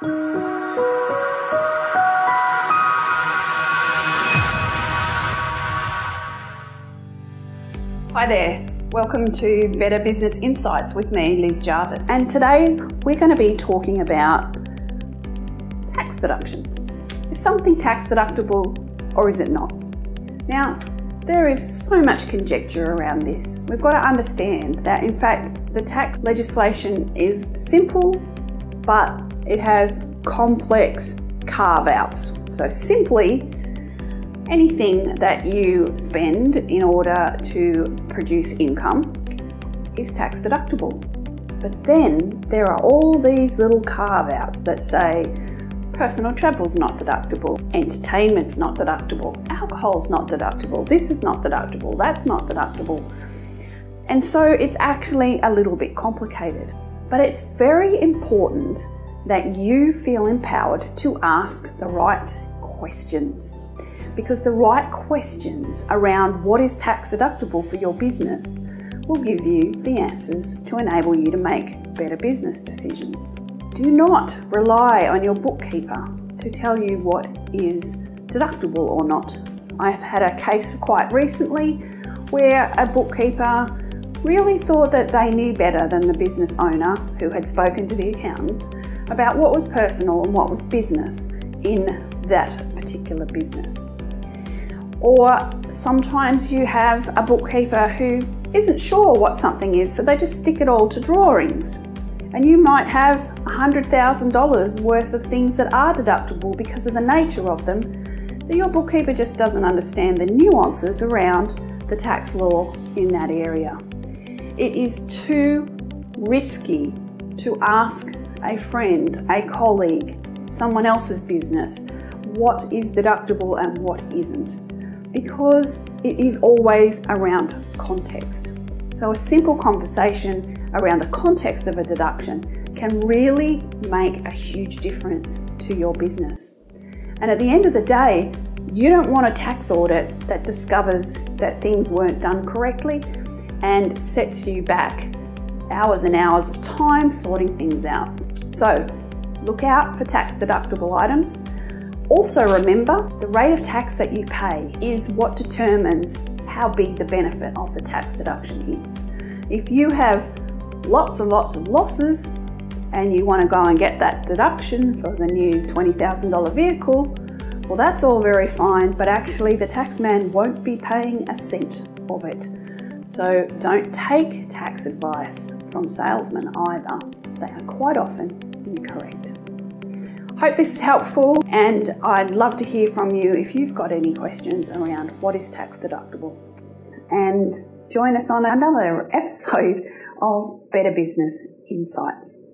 Hi there, welcome to Better Business Insights with me, Liz Jarvis. And today we're going to be talking about tax deductions. Is something tax deductible or is it not? Now, there is so much conjecture around this. We've got to understand that in fact the tax legislation is simple, but it has complex carve-outs. So simply, anything that you spend in order to produce income is tax deductible. But then there are all these little carve-outs that say personal travel's not deductible, entertainment's not deductible, alcohol's not deductible, this is not deductible, that's not deductible. And so it's actually a little bit complicated. But it's very important that you feel empowered to ask the right questions. Because the right questions around what is tax deductible for your business will give you the answers to enable you to make better business decisions. Do not rely on your bookkeeper to tell you what is deductible or not. I've had a case quite recently where a bookkeeper really thought that they knew better than the business owner who had spoken to the accountant about what was personal and what was business in that particular business. Or sometimes you have a bookkeeper who isn't sure what something is, so they just stick it all to drawings. And you might have $100,000 worth of things that are deductible because of the nature of them, but your bookkeeper just doesn't understand the nuances around the tax law in that area. It is too risky to ask a friend, a colleague, someone else's business, what is deductible and what isn't, because it is always around context. So a simple conversation around the context of a deduction can really make a huge difference to your business. And at the end of the day, you don't want a tax audit that discovers that things weren't done correctly and sets you back hours and hours of time sorting things out. So look out for tax deductible items. Also remember, the rate of tax that you pay is what determines how big the benefit of the tax deduction is. If you have lots and lots of losses and you want to go and get that deduction for the new $20,000 vehicle, well, that's all very fine, but actually the taxman won't be paying a cent of it. So don't take tax advice from salesmen either. They are quite often incorrect. Hope this is helpful, and I'd love to hear from you if you've got any questions around what is tax deductible. And join us on another episode of Better Business Insights.